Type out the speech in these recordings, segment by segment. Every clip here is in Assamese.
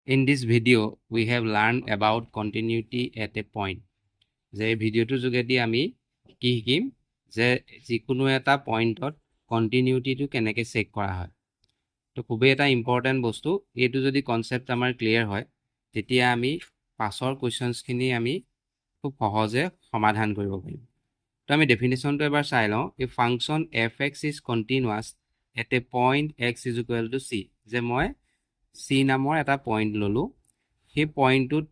In this video, we have learned about continuity at a point. যে ভিডিওটোৰ যোগেদি আমি কি শিকিম যে যিকোনো এটা পইণ্টত কণ্টিনিউটিটো কেনেকৈ চেক কৰা হয়। তো খুবেই এটা ইম্পৰ্টেণ্ট বস্তু। এইটো যদি কনচেপ্ট আমাৰ ক্লিয়াৰ হয় তেতিয়া আমি পাছৰ কুৱেশ্যনছখিনি আমি খুব সহজে সমাধান কৰিব পাৰিম। তো আমি ডেফিনেশ্যনটো এবাৰ চাই লওঁ। A function f x is continuous at a point x is equal to c. যে মই চি নামৰ এটা পইণ্ট ল'লোঁ, সেই পইণ্টটোত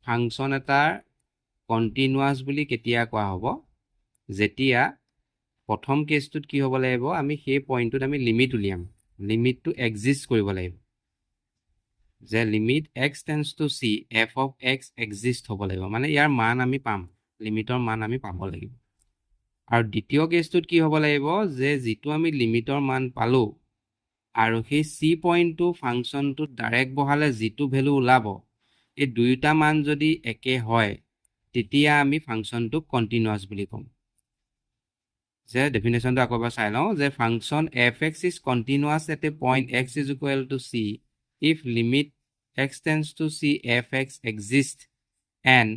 ফাংচন এটাৰ কণ্টিনিউৱাছ বুলি কেতিয়া কোৱা হ'ব, যেতিয়া প্ৰথম কেছটোত কি হ'ব লাগিব, আমি সেই পইণ্টটোত আমি লিমিট উলিয়াম, লিমিটটো এক্সিষ্ট কৰিব লাগিব। যে limit x tends to C F of x exist হ'ব লাগিব, মানে ইয়াৰ মান আমি পাম, লিমিটৰ মান আমি পাব লাগিব। আৰু দ্বিতীয় কেছটোত কি হ'ব লাগিব, যে যিটো আমি লিমিটৰ মান পালোঁ আৰু সেই চি পইণ্টটো ফাংচনটোত ডাইৰেক্ট বহালে যিটো ভেলু ওলাব, এই দুয়োটা মান যদি একে হয় তেতিয়া আমি ফাংচনটোক কণ্টিনিউৱাছ বুলি ক'ম। যে ডেফিনেশ্যনটো আকৌ এবাৰ চাই লওঁ। যে function f x is continuous at a point x is equal to c if limit x tends to C F x exist and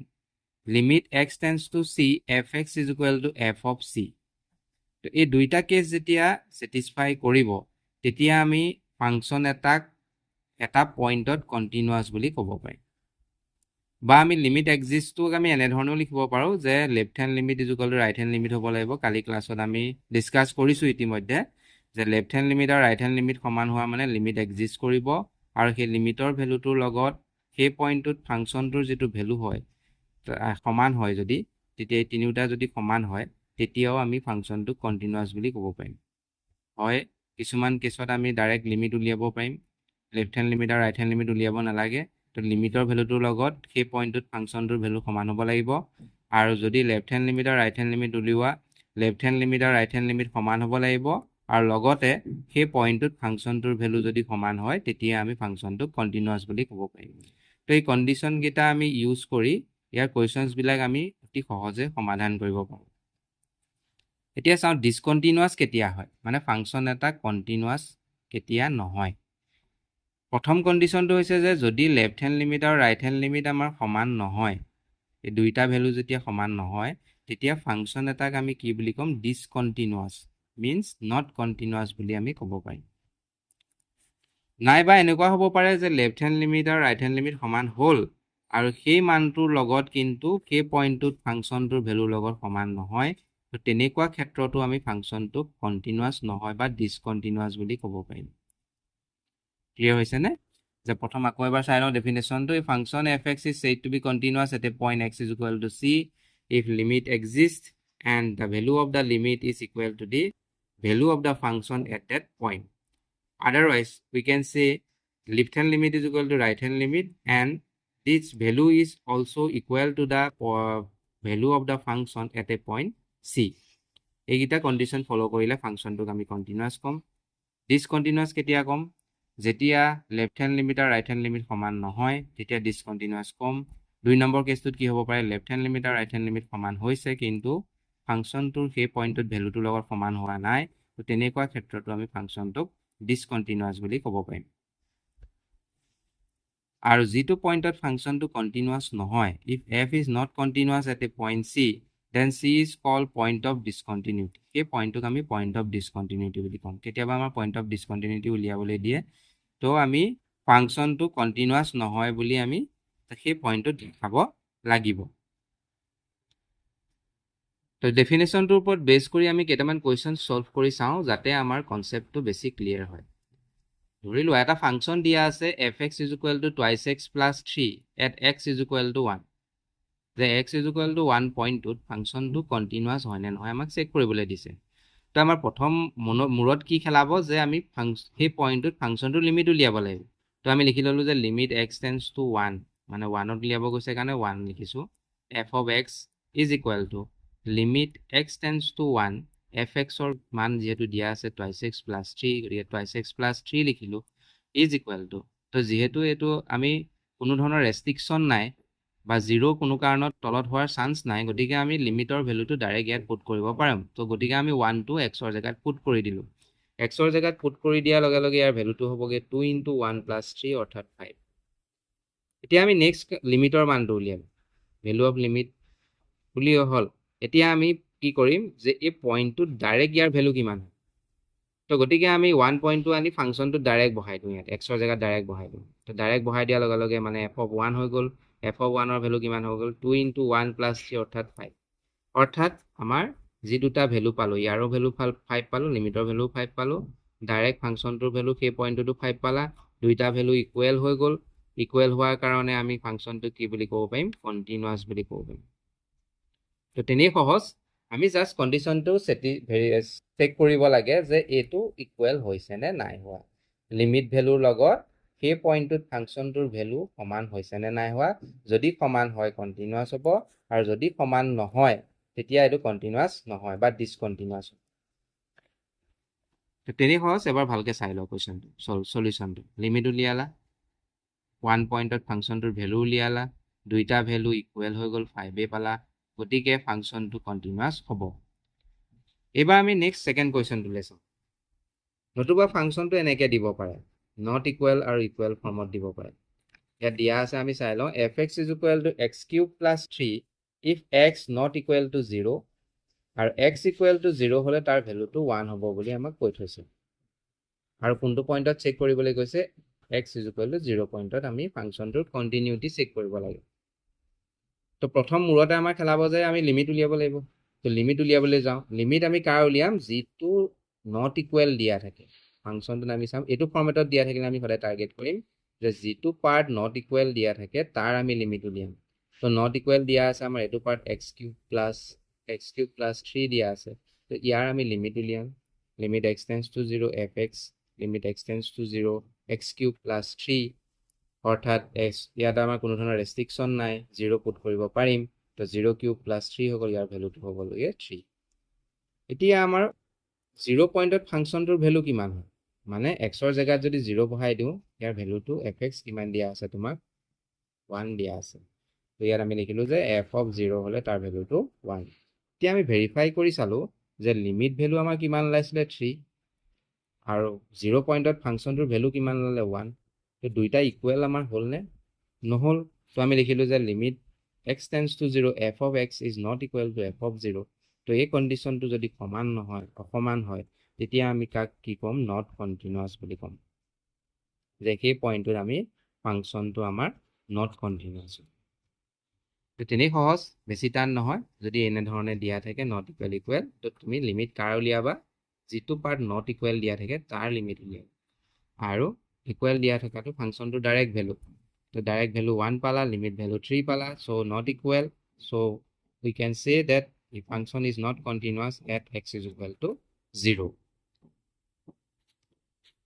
limit x tends to C F x is equal two F of C. তো এই দুইটা কেছ যেতিয়া ছেটিছফাই কৰিব তেতিয়া আমি ফাংচন এটাক এটা পইণ্টত কণ্টিনিউৱাছ বুলি ক'ব পাৰিম। বা আমি লিমিট এক্সিষ্টটোক আমি এনেধৰণেও লিখিব পাৰোঁ যে left hand limit is equal two right hand limit হ'ব লাগিব। কালি ক্লাছত আমি ডিছকাছ কৰিছোঁ ইতিমধ্যে যে লেফ্ট হেণ্ড লিমিট আৰু ৰাইট হেণ্ড লিমিট সমান হোৱা মানে লিমিট এক্সিষ্ট কৰিব, আৰু সেই লিমিটৰ ভেলুটোৰ লগত সেই পইণ্টটোত ফাংচনটোৰ যিটো ভেলু হয় সমান হয়, যদি তেতিয়া এই তিনিওটা যদি সমান হয় তেতিয়াও আমি ফাংচনটোক কণ্টিনিউৱাছ বুলি ক'ব পাৰিম। হয়, কিছুমান কেছত আমি ডাইৰেক্ট লিমিট উলিয়াব পাৰিম, লেফ্ট হেণ্ড লিমিট আৰু ৰাইট হেণ্ড লিমিট উলিয়াব নালাগে। তো লিমিটৰ ভেলুটোৰ লগত সেই পইণ্টটোত ফাংচনটোৰ ভেলু সমান হ'ব লাগিব। আৰু যদি লেফ্ট হেণ্ড লিমিট আৰু ৰাইট হেণ্ড লিমিট উলিওৱা, লেফ্ট হেণ্ড লিমিট আৰু ৰাইট হেণ্ড লিমিট সমান হ'ব লাগিব, আৰু লগতে সেই পইণ্টটোত ফাংচনটোৰ ভেলু যদি সমান হয় তেতিয়া আমি ফাংচনটোক কণ্টিনিউৱাছ বুলি ক'ব পাৰিম। তো এই কণ্ডিশ্যনকেইটা আমি ইউজ কৰি ইয়াৰ কুৱেশ্যনছবিলাক আমি অতি সহজে সমাধান কৰিব পাৰোঁ। এতিয়া চাওঁ ডিছকণ্টিনিউৱাছ কেতিয়া হয়, মানে ফাংচন এটা কণ্টিনিউৱাছ কেতিয়া নহয়। প্ৰথম কণ্ডিশ্যনটো হৈছে যে যদি লেফ্ট হেণ্ড লিমিট আৰু ৰাইট হেণ্ড লিমিট আমাৰ সমান নহয়, এই দুইটা ভেলু যেতিয়া সমান নহয় তেতিয়া ফাংচন এটাক আমি কি বুলি ক'ম, ডিছকণ্টিনিউৱাছ, মিনছ নট কণ্টিনিউৱাছ বুলি আমি ক'ব পাৰিম। নাইবা এনেকুৱা হ'ব পাৰে যে লেফ্ট হেণ্ড লিমিট আৰু ৰাইট হেণ্ড লিমিট সমান হ'ল আৰু সেই মানটোৰ লগত কিন্তু সেই পইণ্টটোত ফাংচনটোৰ ভেলুৰ লগত সমান নহয়, তো তেনেকুৱা ক্ষেত্ৰতো আমি ফাংচনটোক কণ্টিনিউৱাছ নহয় বা ডিছকণ্টিনিউৱাছ বুলি ক'ব পাৰিম। ক্লিয়াৰ হৈছেনে? যে প্ৰথম আকৌ এবাৰ চাই লওঁ ডেফিনেশ্যনটো। এই function f x is said to be continuous at a point x is equal to c if limit exist and the value of the limit is equal to the value of the function at that point. Otherwise, we can say left hand limit is equal to right hand limit and this value is also equal to the value of the function at a point C. এইকেইটা কণ্ডিশ্যন ফ'ল' কৰিলে ফাংচনটোক আমি কণ্টিনিউৱাছ ক'ম। ডিছকণ্টিনিউৱাছ কেতিয়া ক'ম, যেতিয়া লেফ্ট হেণ্ড লিমিট আৰু ৰাইট হেণ্ড লিমিট সমান নহয় তেতিয়া ডিছকণ্টিনিউৱাছ ক'ম। 2 নম্বৰ কেছটোত কি হ'ব পাৰে, লেফ্ট হেণ্ড লিমিট আৰু ৰাইট হেণ্ড লিমিট সমান হৈছে কিন্তু ফাংচনটোৰ সেই পইণ্টটোত ভেলুটোৰ লগত সমান হোৱা নাই, তো তেনেকুৱা ক্ষেত্ৰতো আমি ফাংচনটোক ডিছকণ্টিনিউৱাছ বুলি ক'ব পাৰিম। আৰু যিটো পইণ্টত ফাংচনটো কণ্টিনিউৱাছ নহয়, if f is not continuous at a point c then c is call point of discontinuity. সেই পইণ্টটোক আমি পইণ্ট অফ ডিছকণ্টিনিউটি বুলি ক'ম। কেতিয়াবা আমাৰ পইণ্ট অফ ডিছকণ্টিনিউটি উলিয়াবলৈ দিয়ে, তো আমি ফাংচনটো কণ্টিনিউৱাছ নহয় বুলি আমি সেই পইণ্টটোত দেখাব লাগিব। তো ডেফিনেশ্যনটোৰ ওপৰত বেছ কৰি আমি কেইটামান কুৱেশ্যন ছল্ভ কৰি চাওঁ যাতে আমাৰ কনচেপ্টটো বেছি ক্লিয়াৰ হয়। ধৰি লোৱা এটা ফাংচন দিয়া আছে F x is equal two twice x plus 3 at x is equal two 1। যে এক্স ইজ ইকুৱেল টু 1 পইণ্টটোত ফাংচনটো কণ্টিনিউৱাছ হয় নে নহয় আমাক চেক কৰিবলৈ দিছে। তো আমাৰ প্ৰথম মূৰত কি খেলাব যে আমি সেই পইণ্টটোত ফাংচনটোৰ লিমিট উলিয়াব লাগিব। তো আমি লিখি ল'লোঁ যে লিমিট এক্স টেন্স টু 1, মানে 1ত উলিয়াব গৈছে কাৰণে 1 লিখিছোঁ। F of x is equal to limit x tends to 1, F এক্সৰ মান যিহেতু দিয়া আছে টুৱাইছ এক্স প্লাছ 3, গতিকে টুৱাইছ এক্স প্লাছ 3 লিখিলোঁ ইজ ইকুৱেল টু। তো যিহেতু এইটো আমি কোনো ধৰণৰ ৰেষ্ট্ৰিকশ্যন নাই বা জিৰ' কোনো কাৰণত তলত হোৱাৰ চান্স নাই, গতিকে আমি লিমিটৰ ভেলুটো ডাইৰেক্ট ইয়াত পুট কৰিব পাৰিম। তো গতিকে আমি 1টো এক্সৰ জেগাত পুট কৰি দিলোঁ। এক্সৰ জেগাত পুট কৰি দিয়াৰ লগে লগে ইয়াৰ ভেলুটো হ'বগৈ 2 × 1 + 3 অৰ্থাৎ 5। এতিয়া আমি নেক্সট লিমিটৰ মানটো উলিয়াম ভ্যালু অফ লিমিট উলিওৱা হ'ল এতিয়া আমি কি কৰিম যে এই পইণ্টটো ডাইৰেক্ট ইয়াৰ ভ্যালু কিমান হয় তো গতিকে আমি 1 পইণ্টটো আনি ফাংচনটো ডাইৰেক্ট বহাই দিওঁ ইয়াত x ৰ জায়গাত ডাইৰেক্ট বহাই দিওঁ তো ডাইৰেক্ট বহাই দিয়াৰ লগে লগে মানে f of 1 হৈ গ'ল f of 1 ৰ ভ্যালু কিমান হৈ গ'ল 2 into 1 plus 3 অৰ্থাৎ 5 অৰ্থাৎ আমাৰ যি দুটা ভ্যালু পালো ইয়াৰো ভ্যালু 5 পালো লিমিটৰ ভ্যালু 5 পালো ডাইৰেক্ট ফাংচনটোৰ ভ্যালু সেই পইণ্টটো 5 পালা দুইটা ভ্যালু ইকুৱেল হৈ গ'ল ইকুৱেল হোৱাৰ কাৰণে আমি ফাংচনটো কি বুলি ক'ব পাৰিম কন্টিনিউয়াছ বুলি ক'ব পাৰিম তো তেনেই সহজ আমি জাস্ট কন্ডিশনটো চেক কৰিব লাগে যে এটো ইকুৱেল হৈছে নে নাই হোৱা লিমিট ভ্যালুৰ লগত সেই পইণ্টটোত ফাংচনটোৰ ভ্যালু সমান হৈছে নে নাই হোৱা যদি সমান হয় কন্টিনিউয়াছ হ'ব আৰু যদি সমান নহয় তেতিয়া এটো কন্টিনিউয়াছ নহয় বা ডিসকন্টিনিউয়াছ তো তেনেই সহজ এবাৰ ভালকে চাই লও কোৱেশ্চনটো সলিউশনটো লিমিট উলিয়ালা 1 পইণ্টত ফাংচনটোৰ ভ্যালু উলিয়ালা দুইটা ভ্যালু ইকুৱেল হৈ গ'ল 5 এ পালা গতিকে ফাংচনটো কন্টিনিউয়াছ হ'ব এবাৰ আমি নেক্সট সেকেন্ড কোৱেশ্চনটো লৈছো নতুবা ফাংচনটো এনেকে দিব পাৰে নট ইকুৱেল আৰু ইকুৱেল ফৰ্মত দিব পাৰে ইয়াত দিয়া আছে আমি চাই লওঁ fx is equal to x cube plus 3 if x not equal to 0 আৰু x equal to 0 হলে তাৰ ভ্যালুটো 1 হ'ব বুলি আমাক কৈ থৈছে আৰু কোনটো পইণ্টত চেক কৰিবলৈ কৈছে x is equal to 0 পইণ্টত আমি ফাংচনটোৰ কন্টিনিউটি চেক কৰিব লাগে তো প্ৰথম মূৰতে আমাৰ খেলাব যে আমি লিমিট উলিয়াব লাগিব তো লিমিট উলিয়াবলৈ যাওঁ লিমিট আমি কাৰ উলিয়াম যিটো নট ইকুৱেল দিয়া থাকে ফাংচনটো আমি চাম এটো ফৰ্মেটত দিয়া থাকিলে আমি সদায় টাৰ্গেট কৰিম যে যিটো পাৰ্ট নট ইকুৱেল দিয়া থাকে তাৰ আমি লিমিট উলিয়াম তো নট ইকুৱেল দিয়া আছে আমাৰ এটো পাৰ্ট x cube plus 3 দিয়া আছে তো ইয়াৰ আমি লিমিট উলিয়াম limit x tends to 0 fx limit x tends to 0 x cube plus 3 অৰ্থাৎ x ইয়াত আমাৰ কোনো ধৰণৰ ৰেষ্ট্ৰিকশন নাই 0 পুট কৰিব পাৰিম তো 0 কিউব প্লাস 3 হৈ গ'ল ইয়াৰ ভ্যালুটো হৈ গ'ল 3 এতিয়া আমাৰ 0 পইণ্টত ফাংচনটোৰ ভ্যালু কিমান হয় মানে x ৰ জায়গাত যদি 0 বহাই দিও ইয়াৰ ভ্যালুটো fx কিমান দিয়া আছে তোমাক 1 দিয়া আছে তো ইয়াত আমি লিখিলো যে f of 0 হলে তাৰ ভ্যালুটো 1 এতিয়া আমি ভেৰিফাই কৰি চালো যে লিমিট ভ্যালু আমাৰ কিমান লাইছিলে 3 আৰু 0 পইণ্টত ফাংচনটোৰ ভ্যালু কিমান ললে 1 তো দুইটা ইকুৱেল আমাৰ হল নে নহল তো আমি লিখিলো যে limit x tends to 0 f of x is not equal to f of 0 তো এই কন্ডিশনটো যদি সমান নহয় অসমান হয় তেতিয়া আমি কাক কি কম নট কন্টিনিউয়াছ বুলি কম যে সেই পইণ্টত আমি ফাংচনটো আমাৰ নট কন্টিনিউয়াছ তো তেনেই সহজ বেছি টান নহয় যদি এনে ধৰণে দিয়া থাকে নট ইকুৱেল ইকুৱেল তো তুমি লিমিট কাৰ উলিয়াবা যিটো পাৰ্ট নট ইকুৱেল দিয়া থাকে তাৰ লিমিট উলিয়াবা আৰু ইকুৱেল দিয়া থকাটো ফাংচনটো ডাইৰেক্ট ভ্যালু তো ডাইৰেক্ট ভ্যালু 1 পালা লিমিট ভ্যালু 3 পালা so not equal so we can say that the function is not continuous at x is equal to 0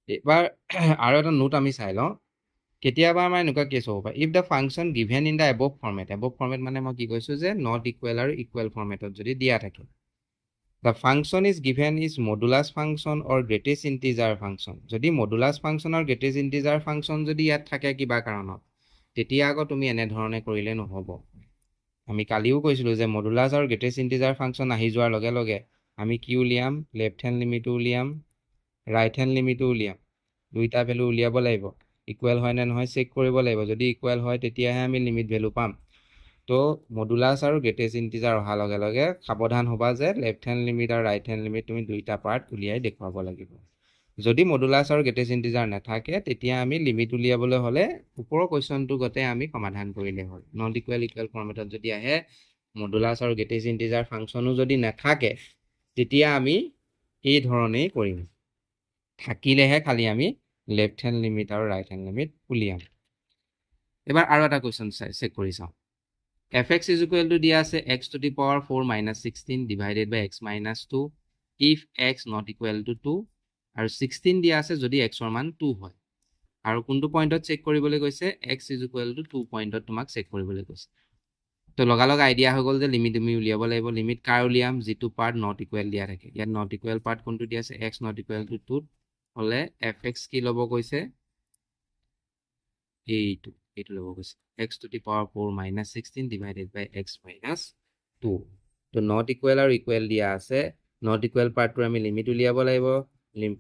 এবাৰ আৰু এটা নোট আমি চাই লওঁ কেতিয়াবা আমাৰ এনেকুৱা কেছ হ'ব পাৰে if the function given in the above format মানে মই কি কৈছো যে not equal আৰু equal formatত যদি দিয়া থাকে the function is given is modulus function or greatest integer function যদি modulus function or greatest integer function যদি ইয়াত থাকে কিবা কাৰণত তেতিয়া আকৌ তুমি এনে ধৰণে কৰিলে নহব আমি কালিও কৈছিলো যে মডুলাস আৰু গ্ৰেটেষ্ট ইন্টিজাৰ ফাংচন আহি যোৱাৰ লগে লগে আমি কি উলিয়াম লেফট হ্যান্ড লিমিট উলিয়াম ৰাইট হ্যান্ড লিমিট উলিয়াম দুইটা ভ্যালু উলিয়াব লাগিব ইকুৱেল হয় নে নহয় চেক কৰিব লাগিব যদি ইকুৱেল হয় তেতিয়াহে আমি লিমিট ভ্যালু পাম তো মডুলাস আৰু গ্ৰেটেষ্ট ইন্টিজাৰ অহাৰ লগে লগে সাৱধান হবা যে লেফট হ্যান্ড লিমিট আৰু ৰাইট হ্যান্ড লিমিট তুমি দুইটা পাৰ্ট উলিয়াই দেখুৱাব লাগিব যদি মডুলাস আৰু গ্ৰেটেষ্ট ইন্টিজাৰ নাথাকে তেতিয়া আমি লিমিট উলিয়াবলৈ হলে ওপৰৰ কোৱেশ্চনটো গতে আমি সমাধান কৰিলে হ'ল নট ইকুৱেল ইকুৱেল ফৰ্মেটত যদি আহে মডুলাস আৰু গ্ৰেটেষ্ট ইন্টিজাৰ ফাংচনো যদি নাথাকে তেতিয়া আমি এই ধৰণেই কৰিম থাকিলেহে খালি আমি লেফট হ্যান্ড লিমিট আৰু ৰাইট হ্যান্ড লিমিট উলিয়াম এবাৰ আৰু এটা কোৱেশ্চন চেক কৰি চাওঁ fx is equal to দিয়া আছে x to the power 4 minus 16 divided by x minus 2 if x not equal to 2 আৰু 16 দিয়া আছে যদি x ৰ মান 2 হয় আৰু কোনটো পইণ্টত চেক কৰিবলৈ কৈছে x is equal to 2 পইণ্টত তোমাক চেক কৰিবলৈ কৈছে তো লগালগ আইডিয়া হৈ গ'ল যে লিমিট তুমি উলিয়াব লাগিব লিমিট কাৰ উলিয়াম যিটো পাৰ্ট নট ইকুৱেল দিয়া থাকে ইয়াত নট ইকুৱেল পাৰ্ট কোনটো দিয়া আছে x not equal to 2 হলে fx কি ল'ব কৈছে এইটো ল'ব কৈছে x to the power 4 minus 16 divided by x minus 2 তো নট ইকুৱেল আৰু ইকুৱেল দিয়া আছে নট ইকুৱেল পাৰ্টটো আমি লিমিট উলিয়াব লাগিব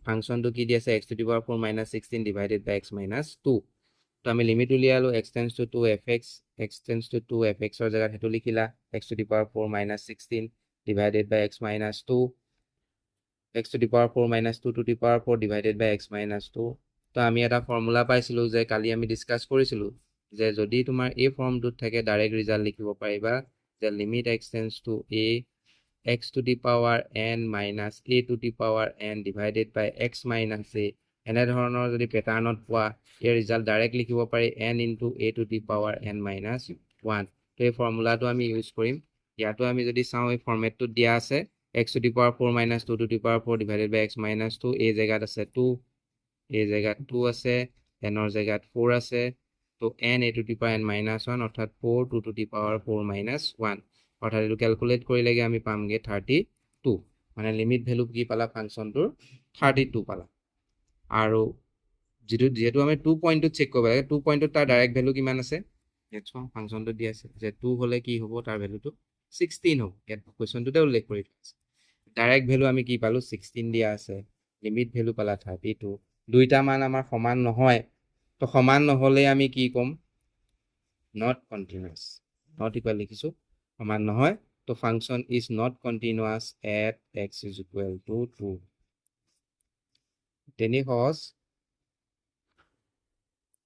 ফাংচনটো কি দি আছে x to the power 4 minus 16 divided by x minus 2 তো আমি limit উলিয়ালো x tends to 2 fx x tends to 2 fx ৰ জায়গাত হেতু লিখিলা x to the power 4 minus 16 divided by x minus 2 x to the power 4 minus 2 to the power 4 divided by x minus 2 তো আমি এটা ফৰ্মুলা পাইছিলো যে কালি আমি ডিসকাস কৰিছিলো যে যদি তোমাৰ এই ফৰ্মটোত থাকে ডাইৰেক্ট ৰিজাল্ট লিখিব পাৰিবা যে limit x tends to a x to the power n minus a to the power n divided by x minus a এনে ধৰণৰ যদি প্যাটাৰ্ণত পোৱা এই ৰিজাল্ট ডাইৰেক্ট লিখিব পাৰি n into a to the power n minus 1 তো এই ফৰ্মুলাটো আমি ইউজ কৰিম ইয়াতো আমি যদি চাওঁ এই ফৰ্মেটটো দিয়া আছে x to the power 4 minus 2 to the power 4 divided by x minus 2 এই জায়গাত আছে 2 এই জায়গাত 2 আছে n ৰ জায়গাত 4 আছে তো n a to the power n minus 1 অৰ্থাৎ 4 2 to the power 4 minus 1 অৰ্থাৎ এটো ক্যালকুলেট কৰিলেগে আমি পামগে 32 মানে লিমিট ভ্যালু কি পালা ফাংশনটোৰ 32 পালা আৰু যেহেতু আমি 2 পইণ্টটো চেক কৰিব লাগে 2 পইণ্টত তাৰ ডাইৰেক্ট ভ্যালু কিমান আছে ইয়াত চাওঁ ফাংশনটো দি আছে যে 2 হলে কি হ'ব তাৰ ভ্যালুটো 16 হ'ব ইয়াত কোৱেশ্চনটোতে উল্লেখ কৰি আছে ডাইৰেক্ট ভ্যালু আমি কি পালো 16 দিয়া আছে লিমিট ভ্যালু পালা 32 দুইটা মান আমাৰ সমান নহয় তো সমান নহলে আমি কি কম not continuous not equal লিখিছো সমান নহয় তো function is not continuous at x is equal to 2 তেনি সহজ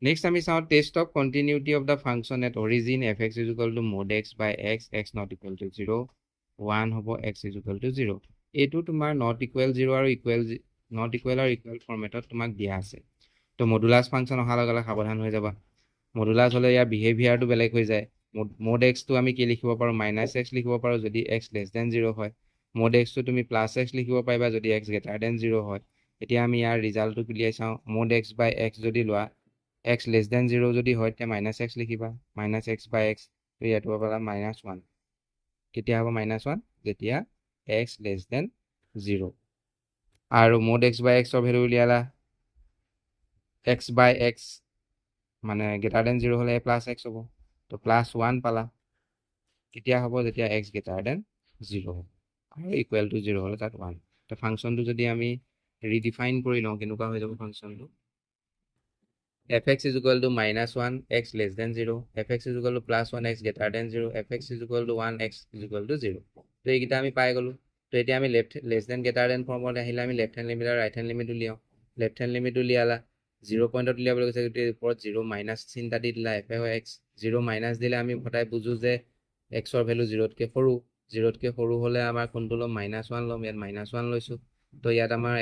next আমি চাও test of continuity of the function at origin fx is equal to mod x by x x not equal to 0 1 হ'ব x is equal to 0 এটো তোমাৰ not equal 0 আৰু equal not equal আৰু equal ফৰ্মেটত তোমাক দিয়া আছে তো মডুলাস ফাংশন অহা লগে লগে সাৱধান হৈ যাবা মডুলাস হলে ইয়াৰ বিহেভিয়াৰটো বেলেগ হৈ যায় mod x টো আমি কি লিখিব পাৰো - x লিখিব পাৰো যদি x less than 0 হয় mod x টো তুমি plus x লিখিব পাৰিবা যদি x greater than 0 হয় এতিয়া আমি ইয়াৰ ৰিজাল্টটো ক্লিয়াৰ চাওঁ mod x by x যদি লোৱা x less than 0 যদি হয় তে - x লিখিবা - x by x তো ইয়াটো পালা -1 কেতিয়া হ'ব -1 যেতিয়া x less than 0 আৰু mod x by x ৰ ভ্যালু উলিয়ালা x by x মানে greater than 0 হলে plus x হ'ব তো +1 পালা কেতিয়া হ'ব যেতিয়া x greater than 0 হ'ব আৰু equal to 0 হলে তাত 1 তো ফাংশনটো যদি আমি ৰিডিফাইন কৰি লওঁ কেনেকুৱা হৈ যাব ফাংশনটো fx is equal to -1 x less than 0 fx is equal to +1 x greater than 0 fx is equal to 1 x is equal to 0 তো এইকিটা আমি পাই গলো তো এতিয়া আমি left less than greater than ফৰ্মত আহিলে আমি লেফট হ্যান্ড লিমিট আৰু ৰাইট হ্যান্ড লিমিট উলিয়াও লেফট হ্যান্ড লিমিট উলিয়ালা 0 পইণ্টত উলিয়াবলৈ কৈছে গতিকে ওপৰত 0 মাইনাস চিন্তা দি দিলা f of x 0 মাইনাস দিলে আমি ফটাই বুজো যে x ৰ ভ্যালু 0 তকৈ সৰু 0 তকৈ সৰু হলে আমাৰ কোনটো লম -1 লম ইয়াত -1 লৈছো তো ইয়াত আমাৰ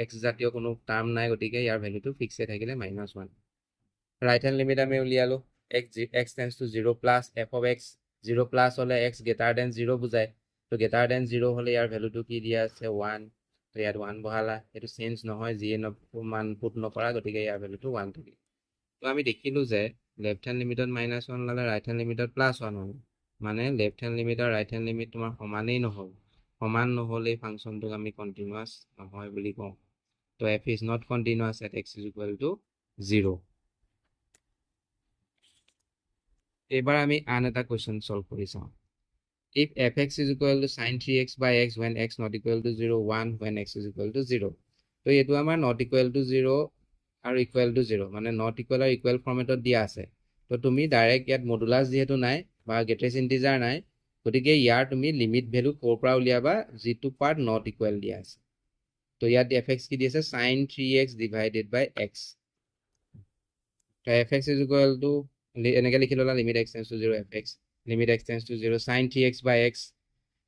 x জাতীয় কোনো টাৰ্ম নাই গতিকে ইয়াৰ ভ্যালুটো ফিক্সে থাকিলে -1 right hand limit আমি উলিয়ালো x tends to 0 plus f of x 0 plus হলে x greater than 0 বুজায় তো greater than 0 হলে ইয়াৰ ভ্যালুটো কি দিয়া আছে 1 তো ইয়াত 1 বহালা এটো চেঞ্জ নহয় যিয়ে মান পুট নকৰা গতিকে ইয়াৰ ভ্যালুটো 1 থাকিল তো আমি দেখিলো যে লেফট হ্যান্ড লিমিটত -1 ললে ৰাইট হ্যান্ড লিমিটত +1 হ'ল মানে লেফট হ্যান্ড লিমিট আৰু ৰাইট হ্যান্ড লিমিট তোমাৰ সমানেই নহল সমান নহলে ফাংশনটো আমি কন্টিনিউয়াস নহয় বুলি কওঁ তো f is not continuous at x is equal to 0 এবাৰ আমি আন এটা কোৱেশ্চন সলভ কৰি চাওঁ if fx is equal to sin 3x by x when x not equal to 0 1 when x is equal to 0 তো এটো আমাৰ not equal to 0 আৰু equal to 0 মানে not equal আৰু equal ফৰ্মেটত দিয়া আছে তো তুমি ডাইৰেক্ট ইয়াত মডুলাস যেহেতু নাই বা গ্ৰেটেষ্ট ইন্টিজাৰ নাই গতিকে ইয়াৰ তুমি লিমিট ভ্যালু কোৰ পৰা উলিয়াবা যেটো পাৰ্ট not equal দিয়া আছে তো ইয়াত fx কি দি আছে sin 3x divided by x তো fx is equal to এনেকে লিখি ললা limit x tends to 0 fx limit x tends to 0 sin 3x by x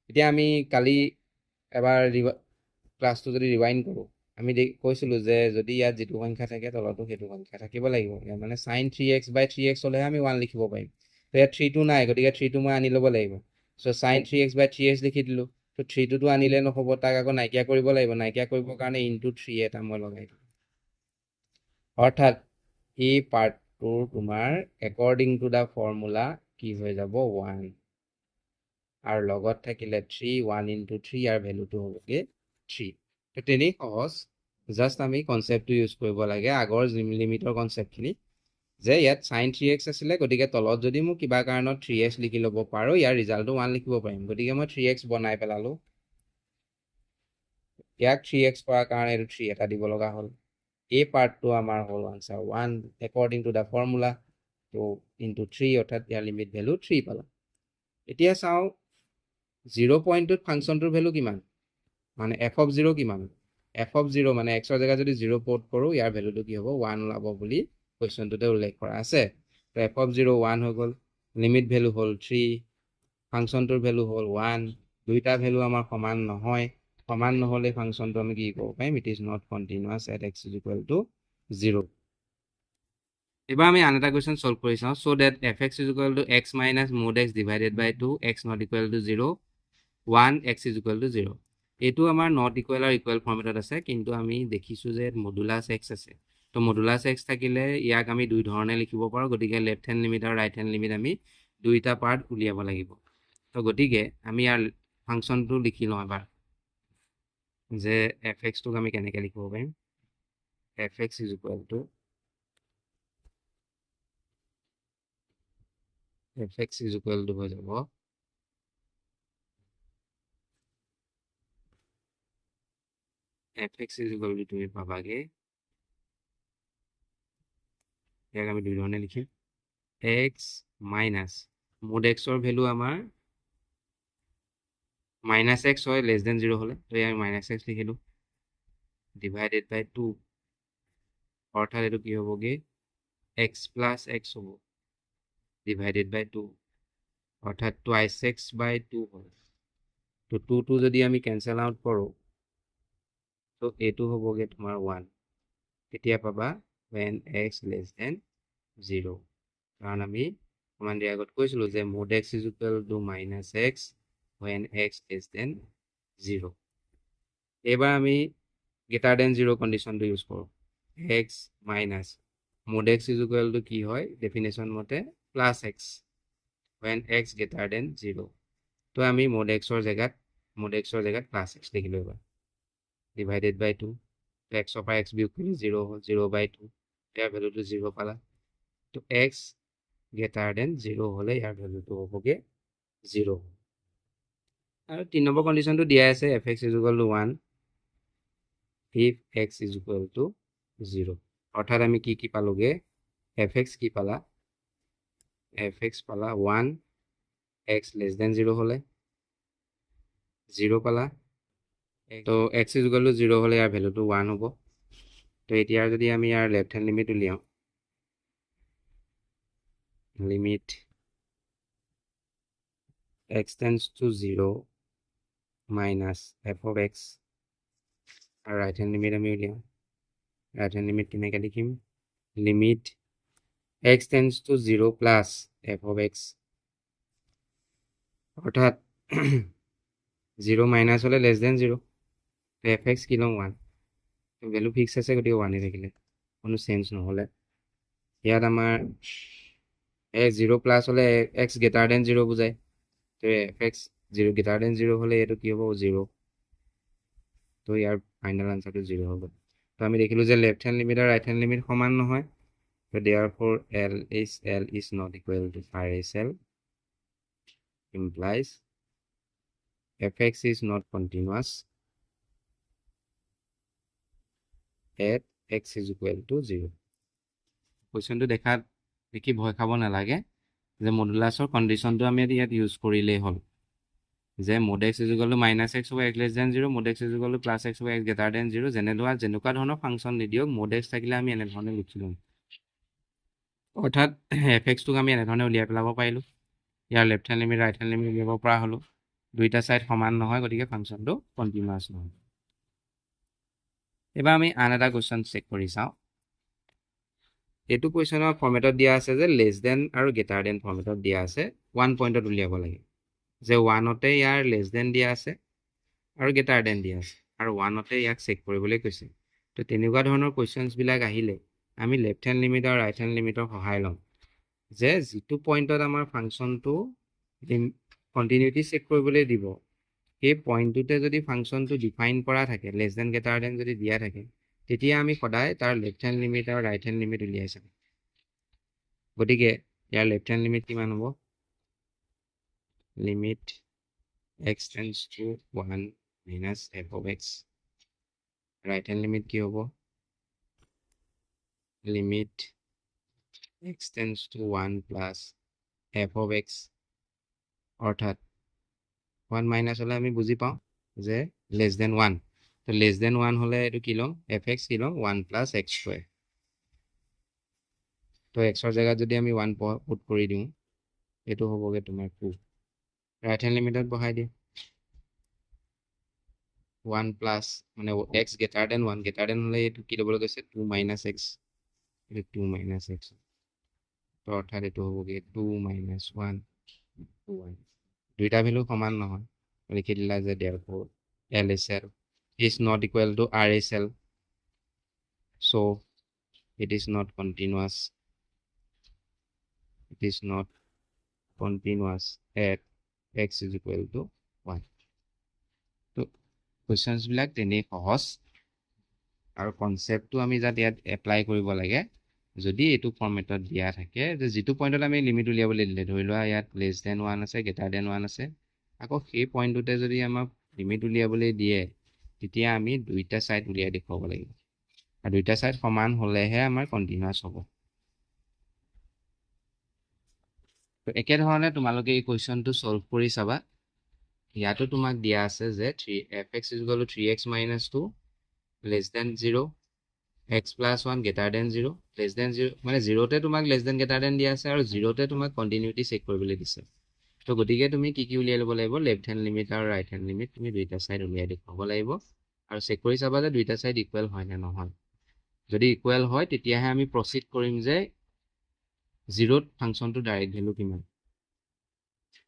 এতিয়া আমি কালি এবাৰ ক্লাসটো যদি ৰিৱাইন্ড কৰো আমি কৈছিলো যে যদি ইয়াত যেটো সংখ্যা থাকে তলতো হেতু সংখ্যা থাকিব লাগিব মানে sin 3x by 3x হলে আমি 1 লিখিব পাৰিম তো ইয়াত 3 টো নাই গতিকে 3 টো মই আনি লব লাগিব so sin 3x by 3x লিখি দিলো তো 3 টো আনিলে নহব তাক আকৌ নাইকিয়া কৰিব লাগিব নাইকিয়া কৰিবৰ কাৰণে into 3 এটা মই লগাই দিম অৰ্থাৎ এই পাৰ্টটোৰ তোমাৰ according to the formula কি হৈ যাব 1 আৰু লগত থাকিলে 3 1 into 3 আৰু ভ্যালুটো হ'বগে 3 তো তেনি সহজ জাস্ট আমি কনসেপ্টটো ইউজ কৰিব লাগে আগৰ লিমিটৰ কনসেপ্টখিনি যে ইয়াত sin 3x আছিল গতিকে তলত যদি মই কিবা কাৰণত 3x লিখি লব পাৰো ইয়াৰ ৰিজাল্টটো 1 লিখিব পাৰিম গতিকে মই 3x বনাই পেলালো ইয়াক 3x কৰাৰ কাৰণে 3 এটা দিব লগা হ'ল A পাৰ্টটো আমাৰ হ'ল answer 1 according to the formula তো into 3 অৰ্থাৎ ইয়াৰ লিমিট ভ্যালু 3 পালা এতিয়া চাও 0 পইণ্টত ফাংচনটোৰ ভ্যালু কিমান মানে f of 0 কিমান f of 0 মানে x ৰ জায়গা যদি 0 পুট কৰো ইয়াৰ ভ্যালুটো কি হ'ব 1 ওলাব বুলি কোৱেশ্চনটোতে উল্লেখ কৰা আছে তো f of 0 1 হৈ গল লিমিট ভ্যালু হ'ল 3 ফাংচনটোৰ ভ্যালু হ'ল 1 দুইটা ভ্যালু আমাৰ সমান নহয় সমান নহলে ফাংচনটো আমি কি ক'ব পাৰিম it is not continuous at x is equal to 0 এবাৰ আমি আন এটা কোৱেশ্চন সলভ কৰি চাওঁ so that fx is equal to x minus mod x divided by 2 x not equal to 0 1 x is equal to 0 এইটো আমাৰ নট ইকুৱেল আৰু ইকুৱেল ফৰ্মেটত আছে কিন্তু আমি দেখিছো যে মডুলাস x আছে তো মডুলাস x থাকিলে ইয়াক আমি দুই ধৰণে লিখিব পাৰো গতিকে লেফট হ্যান্ড লিমিট আৰু ৰাইট হ্যান্ড লিমিট আমি দুইটা পাৰ্ট উলিয়াব লাগিব তো গতিকে আমি ইয়াৰ ফাংচনটো লিখি লওঁ এবাৰ যে fx টোক আমি কেনেকৈ লিখিব পাৰিম fx is equal to fx is equal to হৈ যাব fx is equal to তুমি পাবাগে ইয়াক আমি দুই ধৰণে লিখিম x minus mod x ৰ ভ্যালু আমাৰ minus x হয় less than 0 হলে তো ইয়াক minus x লিখিলো divided by 2 অৰ্থাৎ এটো কি হ'বগে x plus x হ'ব divided by 2 অৰ্থাৎ twice x by 2 হয় তো 2 টো যদি আমি ক্যান্সেল আউট কৰো তো এটো হ'বগে তোমাৰ 1 কেতিয়া পাবা when x less than 0 কাৰণ আমি সমান দিয়া আগত কৈছিলো যে mod x is equal to minus x when x less than 0 এবাৰ আমি greater than 0 কন্ডিশনটো ইউজ কৰো x minus mod x is equal to কি হয় ডেফিনেশন মতে plus x when x greater than 0 তো আমি mod x ৰ জায়গাত plus x লিখিলো এবাৰ divided by 2 তো x ৰ পৰা x বিয়োগ কৰি 0 হ'ল 0 by 2 ইয়াৰ ভ্যালুটো 0 পালা তো x greater than 0 হলে ইয়াৰ ভ্যালুটো হ'বগে 0 আৰু 3 নম্বৰ কন্ডিশনটো দিয়া আছে fx is equal to 1 if x is equal to 0 অৰ্থাৎ আমি কি পালোগে fx কি পালা fx পালা 1 x less than 0 হলে 0 পালা তো x is equal to 0 হলে ইয়াৰ ভ্যালুটো 1 হ'ব তো এতিয়া যদি আমি ইয়াৰ লেফট হ্যান্ড লিমিট উলিয়াও limit x tends to 0 minus f of x আর right hand limit আমি উলিয়াও right hand limit কেনেকৈ লিখিম limit x tends to 0 plus f of x অর্থাৎ 0 minus হলে less than 0 তো fx কি লম 1 তো ভ্যালু ফিক্স আছে গতিকে 1 এ থাকিলে কোনো চেঞ্জ নহলে ইয়াত আমাৰ x 0 প্লাস হলে x greater than 0 বুজায় তো fx 0 greater than 0 হলে এটো কি হ'ব 0 তো ইয়াৰ ফাইনাল আনসাৰটো 0 হ'ব তো আমি দেখিলো যে লেফট হ্যান্ড লিমিট আৰু রাইট হ্যান্ড লিমিট সমান নহয় তো therefore L is not equal to RSL implies fx is not continuous at x is equal to 0 কোৱেশ্চনটো দেখি ভয় খাব নালাগে যে মডুলাসৰ কন্ডিশনটো আমি ইয়াত ইউজ কৰিলেই হ'ল যে mod x is equal to minus x over x less than 0 mod x is equal to plus x over x greater than 0 যেনেকুৱা ধৰণৰ ফাংচন নিদিয়ক mod x থাকিলে আমি এনে ধৰণে লিখিলো অৰ্থাৎ fx টোক আমি এনে ধৰণে উলিয়াই পেলাব পাৰিলো ইয়াৰ left hand limit right hand limit উলিয়াব পৰা হলো দুইটা সাইড সমান নহয় গতিকে ফাংচনটো কন্টিনিউয়াস নহয় এবাৰ আমি আন এটা কোৱেশ্চন চেক কৰি চাওঁ এটো কোৱেশ্চনৰ ফৰ্মেটত দিয়া আছে যে লেস দেন আৰু গ্ৰেটাৰ দেন ফৰ্মেটত দিয়া আছে 1 পইণ্টত উলিয়াব লাগে যে 1 তে ইয়াৰ লেস দেন দিয়া আছে আৰু গ্ৰেটাৰ দেন দিয়া আছে আৰু 1 তে ইয়াক চেক কৰিবলৈ কৈছে তো তেনেকুৱা ধৰণৰ কোৱেশ্চনছ বিলাক আহিলে আমি লেফট হ্যান্ড লিমিট আৰু ৰাইট হ্যান্ড লিমিটৰ সহায় লম যে যেটো পইণ্টত আমাৰ ফাংচনটো কন্টিনিউটি চেক কৰিবলৈ দিব এই পইণ্টটোতে যদি ফাংচনটো ডিফাইন কৰা থাকে লেস দেন গ্ৰেটাৰ দেন যদি দিয়া থাকে তেতিয়া আমি সদায় তাৰ লেফট হ্যান্ড লিমিট আৰু ৰাইট হ্যান্ড লিমিট উলিয়াই চাম গতিকে ইয়াৰ লেফট হ্যান্ড লিমিট কিমান হ'ব limit x tends to 1 minus f of x right hand limit কি হ'ব limit x tends to 1 plus f of x অর্থাৎ 1 মাইনাস হলে আমি বুঝি পাওঁ যে less than 1 তো less than 1 হলে এটো কি লম fx কি লম 1 plus x square তো x ৰ জায়গাত যদি আমি 1 পুট কৰি দিওঁ এটো হ'বগে তোমাৰ 2 রাইট হ্যান্ড লিমিটত বহাই দিওঁ 1 plus মানে x greater than 1 হলে এটো কি ল'বলৈ গৈছে 2 minus x এটো 2 minus x তো অৰ্থাৎ এটো হ'বগে 2 minus 1 1 দুইটা ভ্যালু সমান নহয় লিখি দিলা যে therefore LSL is not equal to RSL so it is not continuous at x is equal to 1 তো questions বিলাক তেনে সহজ আৰু কনসেপ্টটো আমি যাত ইয়াত এপ্লাই কৰিব লাগে যদি এটো ফৰ্মেটত দিয়া থাকে যে যেটো পইণ্টত আমি লিমিট উলিয়াবলৈ দিলে ধৰি লোৱা ইয়াত less than 1 আছে greater than 1 আছে আকৌ সেই পইণ্টটোতে যদি আমাক লিমিট উলিয়াবলৈ দিয়ে তেতিয়া আমি দুইটা সাইড উলিয়াই দেখুৱাব লাগিব আৰু দুইটা সাইড সমান হলেহে আমাৰ কন্টিনিউয়াস হ'ব তো একে ধৰণে তোমালোকে এই কোৱেশ্চনটো সলভ কৰি চাবা ইয়াতো তোমাক দিয়া আছে যে 3fx = 3x - 2 less than 0 x plus 1 greater than 0 less than 0 মানে 0 তে তোমাক less than greater than দিয়া আছে আৰু 0 তে তোমাক কন্টিনিউটি চেক কৰিবলৈ দিছে তো গতিকে তুমি কি উলিয়াই ল'ব লাগিব লেফট হ্যান্ড লিমিট আৰু ৰাইট হ্যান্ড লিমিট তুমি দুইটা সাইড উলিয়াই দেখুৱাব লাগিব আৰু চেক কৰি চাবা যে দুইটা সাইড ইকুৱেল হয় নে নহয় যদি ইকুৱেল হয় তেতিয়াহে আমি প্ৰসিড কৰিম যে 0 ত ফাংচনটো ডাইৰেক্ট ভ্যালু কিমান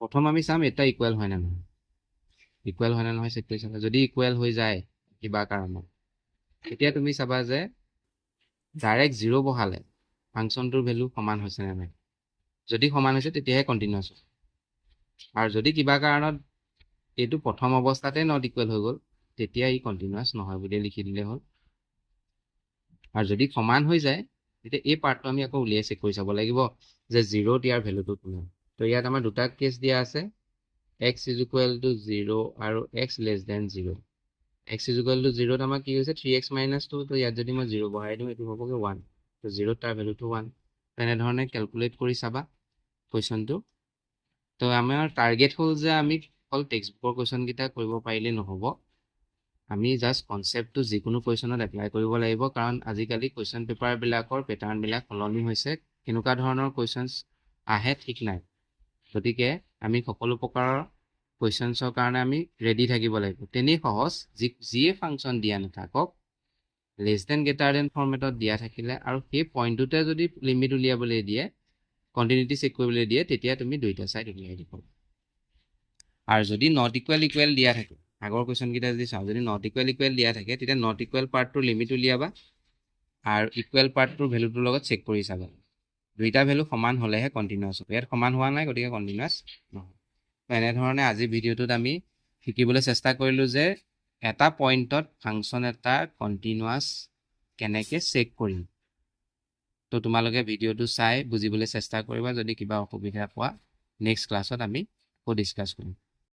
প্ৰথম আমি চাম এটা ইকুৱেল হয় নে নহয় ইকুৱেল হয় নে নহয় চেক কৰি চাবা যদি ইকুৱেল হৈ যায় কিবা কাৰণত তেতিয়া তুমি চাবা যে ডাইৰেক্ট 0 বহালে ফাংচনটোৰ ভ্যালু সমান হৈছে নে নাই যদি সমান হৈছে তেতিয়াহে কন্টিনিউয়াস হ'ব আৰু যদি কিবা কাৰণত এটো প্ৰথম অৱস্থাতে নট ইকুৱেল হৈ গ'ল তেতিয়া ই কন্টিনিউয়াস নহয় বুলি লিখি দিলে হ'ল আৰু যদি সমান হৈ যায় তেতিয়া এই পাৰ্টটো আমি আকৌ উলিয়াই চেক কৰি চাব লাগিব যে 0 ত ইয়াৰ ভ্যালুটো কিমান তো ইয়াত আমাৰ দুটা কেস দিয়া আছে x = 0 আৰু x less than 0 x = 0 ত আমাৰ কি হৈছে 3x - 2 তো ইয়াত যদি মই 0 বহাই দিওঁ এটো হ'বগে 1 তো 0 তাৰ ভ্যালুটো 1 তেনে ধৰণে ক্যালকুলেট কৰি চাবা কোৱেশ্চনটো তো আমাৰ টাৰ্গেট হ'ল যে আমি অকল টেক্সটবুকৰ কোৱেশ্চন কিটা কৰিব পাৰিলে নহব আমি জাস্ট কনসেপ্টটো যিকোনো কোৱেশ্চনত এপ্লাই কৰিব লাগিব কাৰণ আজিকালি কোৱেশ্চন পেপাৰ বিলাকৰ প্যাটাৰ্ন বিলাক সলনি হৈছে কেনেকুৱা ধৰণৰ কোৱেশ্চনছ আহে ঠিক নাই গতিকে আমি সকলো প্ৰকাৰৰ কোৱেশ্চনছৰ কাৰণে আমি ৰেডি থাকিব লাগিব তেনে সহজ যিয়ে ফাংচন দিয়া নাথাকক less than greater than ফৰ্মেটত দিয়া থাকিলে আৰু সেই পইণ্টটোতে যদি লিমিট উলিয়াবলৈ দিয়ে কন্টিনিউটি চেক কৰিবলৈ দিয়ে তেতিয়া তুমি দুইটা সাইড উলিয়াই দিব আৰু যদি নট ইকুৱেল দিয়া থাকে আগৰ কোৱেশ্চন কিটা যদি চাও যদি নট ইকুৱেল দিয়া থাকে তেতিয়া নট ইকুৱেল পাৰ্টটোৰ লিমিট উলিয়াবা আৰু ইকুৱেল পাৰ্টটোৰ ভ্যালুটোৰ লগত চেক কৰি চাবা দুইটা ভ্যালু সমান হলেহে কন্টিনিউয়াস হ'ব ইয়াত সমান হোৱা নাই গতিকে কন্টিনিউয়াস নহয় তো এনে ধৰণে আজি ভিডিওটোত আমি শিকিবলৈ চেষ্টা কৰিলো যে এটা পইণ্টত ফাংচন এটা কন্টিনিউয়াস কেনেকৈ চেক কৰিম তো তোমালোকে ভিডিওটো চাই বুজিবলৈ চেষ্টা কৰিবা যদি কিবা অসুবিধা পোৱা নেক্সট ক্লাছত আমি ডিসকাস কৰিম